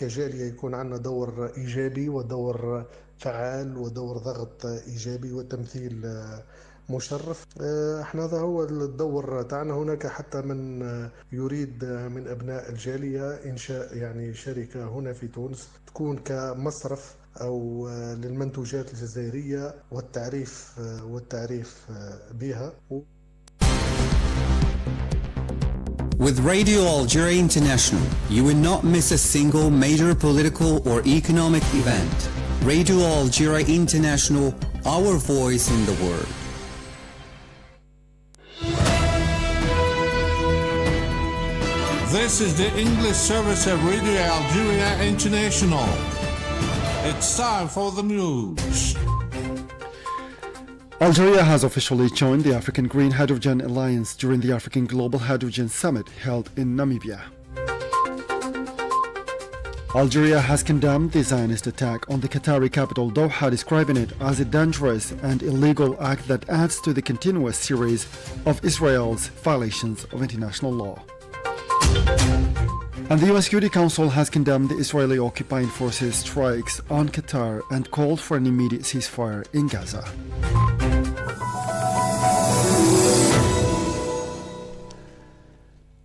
كجالية يكون عندنا دور إيجابي ودور فعال ودور ضغط إيجابي وتمثيل مشرف. احنا هذا هو الدور تاعنا. هناك حتى من يريد من أبناء الجالية إنشاء يعني شركة هنا في تونس تكون كمصرف أو للمنتوجات الجزائرية والتعريف بها. With Radio Algeria International, you will not miss a single major political or economic event. Radio Algeria International, our voice in the world. This is the English service of Radio Algeria International. It's time for the news. Algeria has officially joined the African Green Hydrogen Alliance during the African Global Hydrogen Summit held in Namibia. Algeria has condemned the Zionist attack on the Qatari capital Doha, describing it as a dangerous and illegal act that adds to the continuous series of Israel's violations of international law. And the UN Security Council has condemned the Israeli occupying forces' strikes on Qatar and called for an immediate ceasefire in Gaza.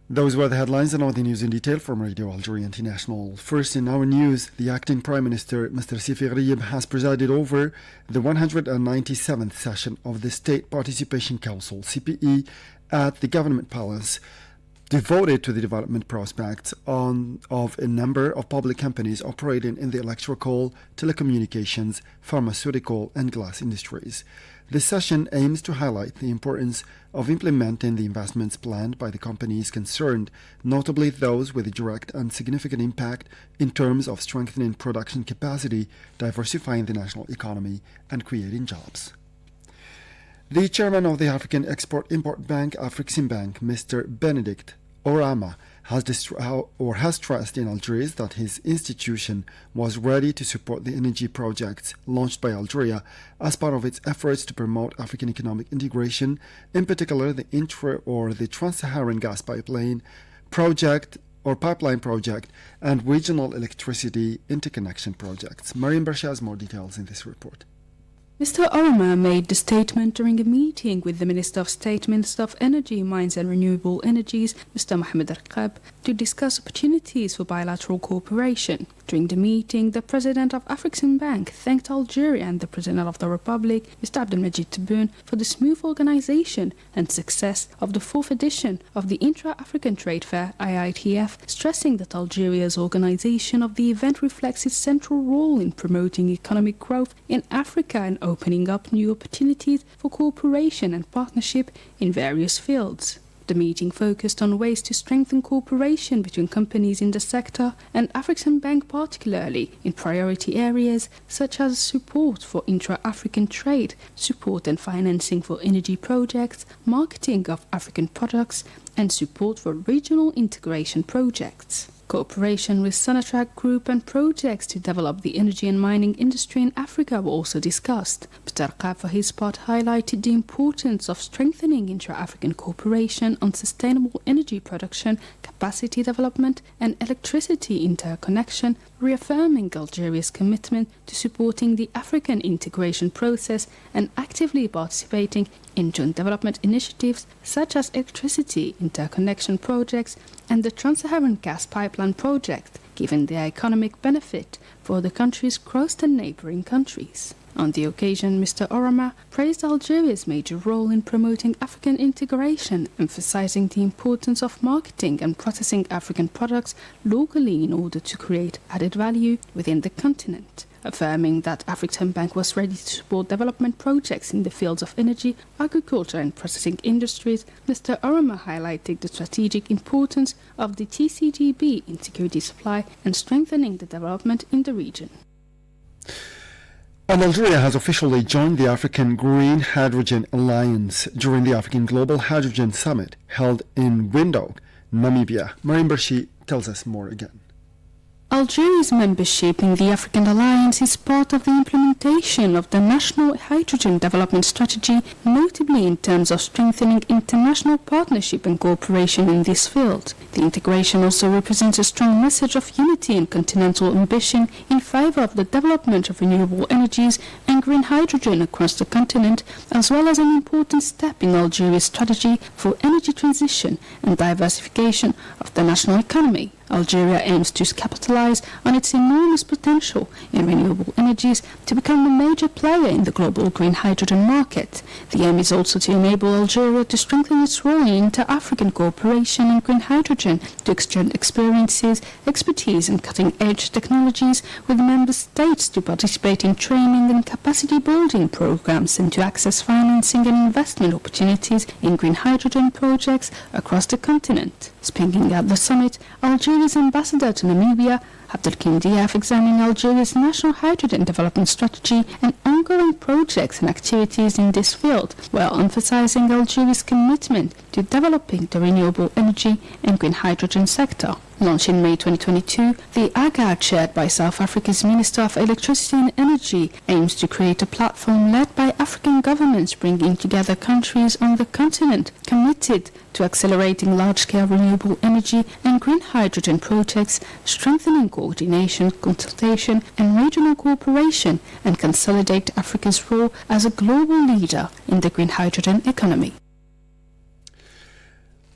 Those were the headlines, and now the news in detail from Radio Algeria International. First in our news, the acting Prime Minister, Mr. Sifi Gharieb, has presided over the 197th session of the State Participation Council, CPE, at the Government Palace, devoted to the development prospects of a number of public companies operating in the electrical, telecommunications, pharmaceutical, and glass industries. This session aims to highlight the importance of implementing the investments planned by the companies concerned, notably those with a direct and significant impact in terms of strengthening production capacity, diversifying the national economy, and creating jobs. The chairman of the African Export-Import Bank, Afreximbank, Mr. Benedict Orama, has stressed in Algiers that his institution was ready to support the energy projects launched by Algeria as part of its efforts to promote African economic integration, in particular the Trans-Saharan gas pipeline project and regional electricity interconnection projects. Mariam Barsha has more details in this report. Mr. Orama made the statement during a meeting with the Minister of State, Minister of Energy, Mines and Renewable Energies, Mr. Mohamed Arqab, to discuss opportunities for bilateral cooperation. During the meeting, the President of Afreximbank thanked Algeria and the President of the Republic, Mr. Abdelmajid Tebboune, for the smooth organization and success of the 4th edition of the Intra-African Trade Fair, IITF, stressing that Algeria's organization of the event reflects its central role in promoting economic growth in Africa and opening up new opportunities for cooperation and partnership in various fields. The meeting focused on ways to strengthen cooperation between companies in the sector and Afreximbank particularly in priority areas such as support for intra-African trade, support and financing for energy projects, marketing of African products, and support for regional integration projects. Cooperation with Sonatrach Group and projects to develop the energy and mining industry in Africa were also discussed. Mr. Arqab, for his part, highlighted the importance of strengthening intra-African cooperation on sustainable energy production, capacity development, and electricity interconnection, reaffirming Algeria's commitment to supporting the African integration process and actively participating in joint development initiatives such as electricity interconnection projects and the Trans-Saharan gas pipeline project, given their economic benefit for the country's growth and neighboring countries. On the occasion, Mr. Orama praised Algeria's major role in promoting African integration, emphasizing the importance of marketing and processing African products locally in order to create added value within the continent. Affirming that Afreximbank was ready to support development projects in the fields of energy, agriculture and processing industries, Mr. Orama highlighted the strategic importance of the TCGB in security supply and strengthening the development in the region. And Algeria has officially joined the African Green Hydrogen Alliance during the African Global Hydrogen Summit held in Windhoek, Namibia. Mariam Barshi tells us more again. Algeria's membership in the African Alliance is part of the implementation of the National Hydrogen Development Strategy, notably in terms of strengthening international partnership and cooperation in this field. The integration also represents a strong message of unity and continental ambition in favor of the development of renewable energies and green hydrogen across the continent, as well as an important step in Algeria's strategy for energy transition and diversification of the national economy. Algeria aims to capitalize on its enormous potential in renewable energies to become a major player in the global green hydrogen market. The aim is also to enable Algeria to strengthen its role in inter-African cooperation in green hydrogen, to exchange experiences, expertise and cutting-edge technologies with member states, to participate in training and capacity building programs, and to access financing and investment opportunities in green hydrogen projects across the continent. Speaking at the summit, Algeria's ambassador to Namibia, Abdelkim Diaf, examining Algeria's national hydrogen development strategy and ongoing projects and activities in this field, while emphasizing Algeria's commitment to developing the renewable energy and green hydrogen sector. Launched in May 2022, the AGA, chaired by South Africa's Minister of Electricity and Energy, aims to create a platform led by African governments, bringing together countries on the continent committed to accelerating large-scale renewable energy and green hydrogen projects, strengthening coordination, consultation and regional cooperation, and consolidate Africa's role as a global leader in the green hydrogen economy.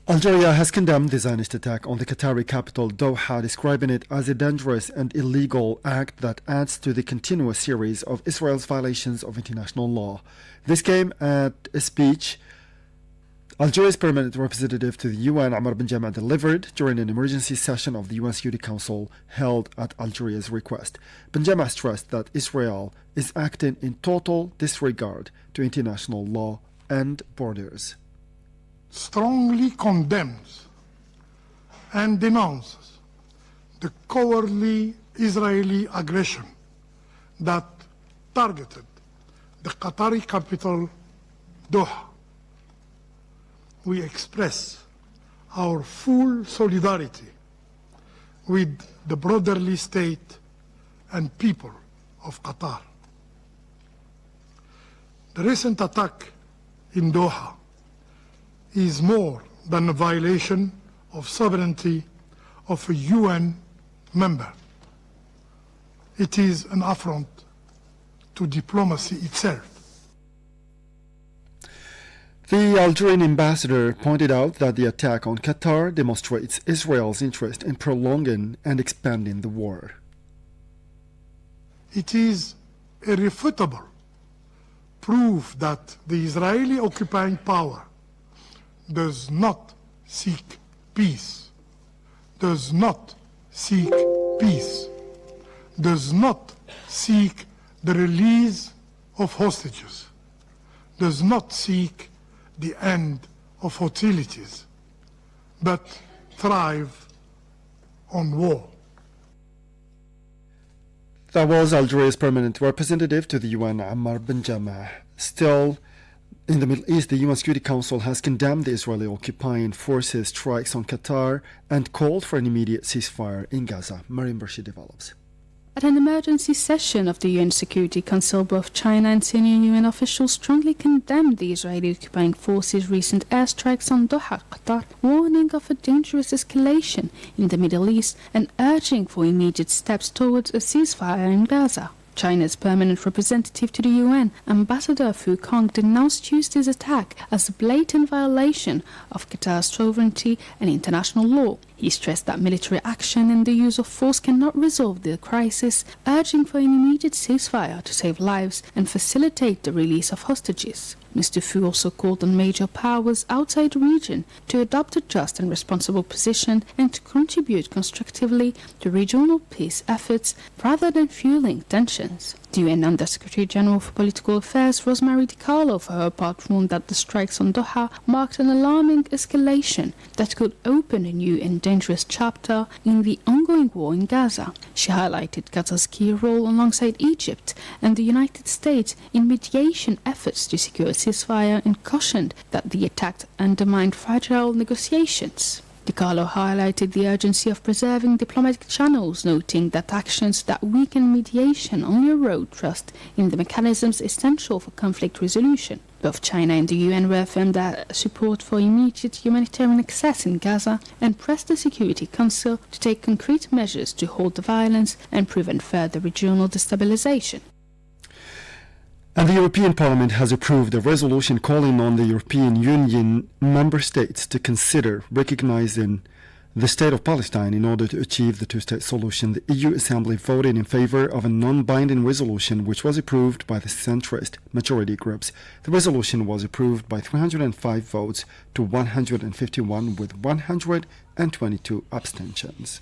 Algeria has condemned the Zionist attack on the Qatari capital Doha, describing it as a dangerous and illegal act that adds to the continuous series of Israel's violations of international law. This came at a speech Algeria's permanent representative to the UN, Ammar bin Jama, delivered during an emergency session of the UN Security Council held at Algeria's request. Bin Jama stressed that Israel is acting in total disregard to international law and borders. Strongly condemns and denounces the cowardly Israeli aggression that targeted the Qatari capital, Doha. We express our full solidarity with the brotherly state and people of Qatar. The recent attack in Doha is more than a violation of sovereignty of a UN member. It is an affront to diplomacy itself. The Algerian ambassador pointed out that the attack on Qatar demonstrates Israel's interest in prolonging and expanding the war. It is irrefutable proof that the Israeli occupying power does not seek peace, does not seek peace, does not seek the release of hostages, does not seek the end of hostilities, but thrive on war. That was Algeria's permanent representative to the UN, Ammar bin Jama. Still, in the Middle East, the UN Security Council has condemned the Israeli occupying forces' strikes on Qatar and called for an immediate ceasefire in Gaza. Mariam Barshi develops. At an emergency session of the UN Security Council, both China and senior UN officials strongly condemned the Israeli occupying forces' recent airstrikes on Doha, Qatar, warning of a dangerous escalation in the Middle East and urging for immediate steps towards a ceasefire in Gaza. China's permanent representative to the UN, Ambassador Fu Kong, denounced Tuesday's attack as a blatant violation of Qatar's sovereignty and international law. He stressed that military action and the use of force cannot resolve the crisis, urging for an immediate ceasefire to save lives and facilitate the release of hostages. Mr. Fu also called on major powers outside the region to adopt a just and responsible position and to contribute constructively to regional peace efforts rather than fueling tensions. The UN Under-Secretary General for Political Affairs, Rosemary DiCarlo, for her part, warned that the strikes on Doha marked an alarming escalation that could open a new and dangerous chapter in the ongoing war in Gaza. She highlighted Qatar's key role alongside Egypt and the United States in mediation efforts to secure a ceasefire and cautioned that the attack undermined fragile negotiations. DiCarlo highlighted the urgency of preserving diplomatic channels, noting that actions that weaken mediation only erode trust in the mechanisms essential for conflict resolution. Both China and the UN reaffirmed their support for immediate humanitarian access in Gaza and pressed the Security Council to take concrete measures to halt the violence and prevent further regional destabilization. And the European Parliament has approved a resolution calling on the European Union member states to consider recognizing the State of Palestine in order to achieve the two-state solution. The EU Assembly voted in favor of a non-binding resolution which was approved by the centrist majority groups. The resolution was approved by 305 votes to 151 with 122 abstentions.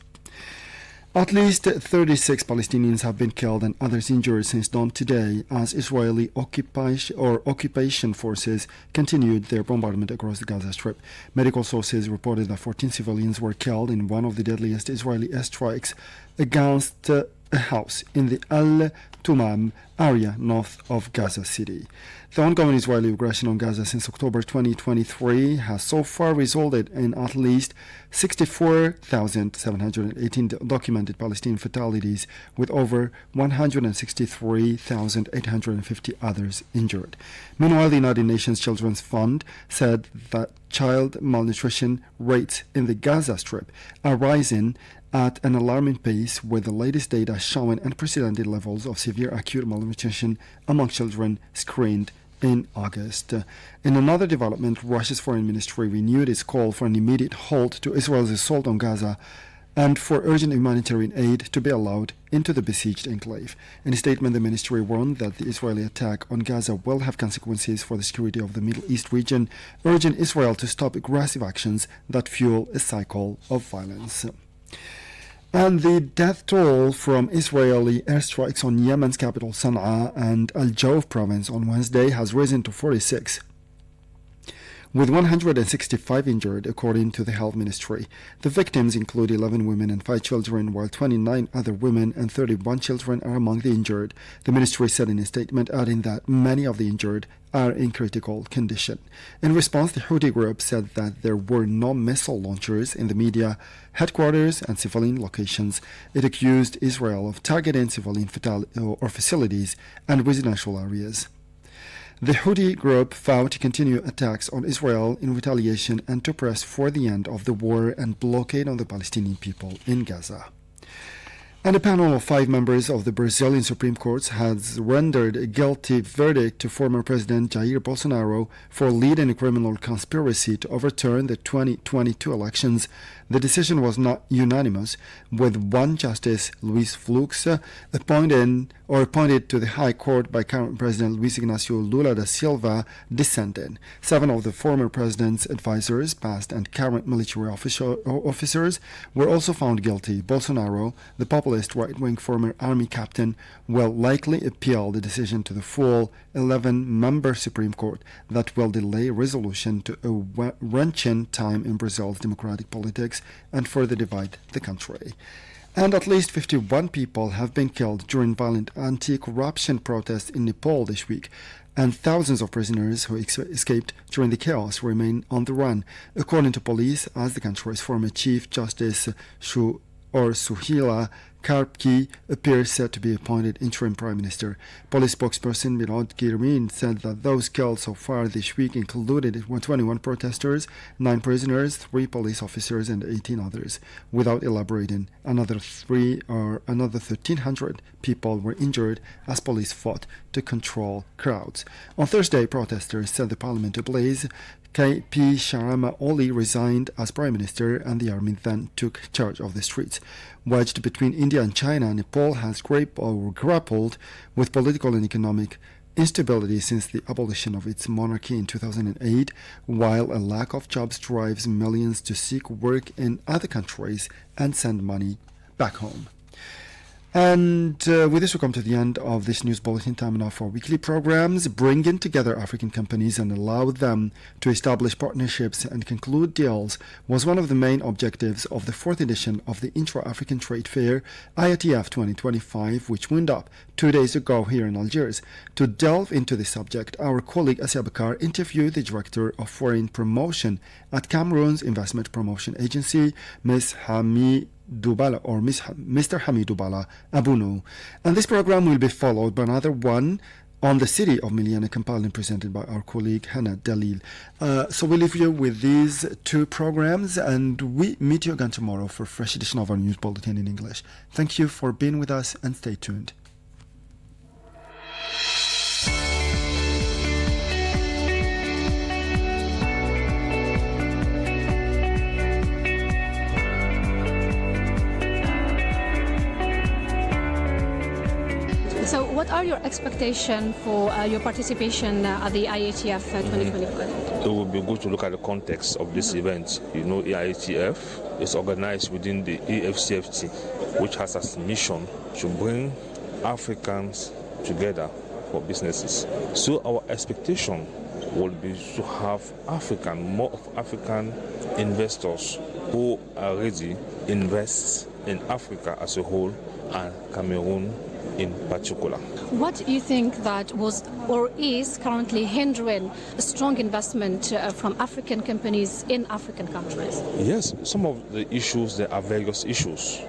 At least 36 Palestinians have been killed and others injured since dawn today as Israeli occupation forces continued their bombardment across the Gaza Strip. Medical sources reported that 14 civilians were killed in one of the deadliest Israeli airstrikes against a house in the Al Tumam area north of Gaza City. The ongoing Israeli aggression on Gaza since October 2023 has so far resulted in at least 64,718 documented Palestinian fatalities, with over 163,850 others injured. Meanwhile, the United Nations Children's Fund said that child malnutrition rates in the Gaza Strip are rising at an alarming pace, with the latest data showing unprecedented levels of severe acute malnutrition among children screened in August. In another development, Russia's foreign ministry renewed its call for an immediate halt to Israel's assault on Gaza and for urgent humanitarian aid to be allowed into the besieged enclave. In a statement, the ministry warned that the Israeli attack on Gaza will have consequences for the security of the Middle East region, urging Israel to stop aggressive actions that fuel a cycle of violence. And the death toll from Israeli airstrikes on Yemen's capital Sana'a and Al Jawf province on Wednesday has risen to 46, with 165 injured, according to the health ministry. The victims include 11 women and 5 children, while 29 other women and 31 children are among the injured. The ministry said in a statement, adding that many of the injured are in critical condition. In response, the Houthi group said that there were no missile launchers in the media headquarters and civilian locations. It accused Israel of targeting civilian facilities and residential areas. The Houthi group vowed to continue attacks on Israel in retaliation and to press for the end of the war and blockade on the Palestinian people in Gaza. And a panel of 5 members of the Brazilian Supreme Court has rendered a guilty verdict to former President Jair Bolsonaro for leading a criminal conspiracy to overturn the 2022 elections. The decision was not unanimous, with one Justice, Luis Flux, appointed to the High Court by current President Luis Ignacio Lula da Silva, dissenting. 7 of the former president's advisors, past and current military officers, were also found guilty. Bolsonaro, the populist right-wing former army captain, will likely appeal the decision to the full 11-member Supreme Court that will delay resolution to a wrenching time in Brazil's democratic politics and further divide the country. And at least 51 people have been killed during violent anti-corruption protests in Nepal this week, and thousands of prisoners who escaped during the chaos remain on the run, according to police, as the country's former Chief Justice Suhila Karpki appears set to be appointed interim prime minister. Police spokesperson Mirad Girmin said that those killed so far this week included 21 protesters, 9 prisoners, 3 police officers, and 18 others. Without elaborating, another 1,300 people were injured as police fought to control crowds. On Thursday, protesters set the parliament ablaze. KP Sharma Oli resigned as prime minister, and the army then took charge of the streets. Wedged between India and China, Nepal has grappled with political and economic instability since the abolition of its monarchy in 2008, while a lack of jobs drives millions to seek work in other countries and send money back home. And with this, we come to the end of this news bulletin. Time now for weekly programs. Bringing together African companies and allow them to establish partnerships and conclude deals was one of the main objectives of the 4th edition of the Intra-African Trade Fair, IATF 2025, which wound up 2 days ago here in Algiers. To delve into this subject, our colleague Asya Bakar interviewed the Director of Foreign Promotion at Cameroon's Investment Promotion Agency, Ms. Dubala or Mr. Hamidubala Abunu. And this program will be followed by another one on the city of Miliana, compiled and presented by our colleague Hannah Dalil. So we leave you with these two programs, and we meet you again tomorrow for a fresh edition of our news bulletin in English. Thank you for being with us, and stay tuned. So what are your expectations for your participation at the IATF 2025? It would be good to look at the context of this event. You know, IATF is organized within the EFCFT, which has as mission to bring Africans together for businesses. So our expectation would be to have more of African investors who are ready to invest in Africa as a whole and Cameroon in particular. What do you think that was or is currently hindering a strong investment from African companies in African countries? Yes, some of the issues, there are various issues.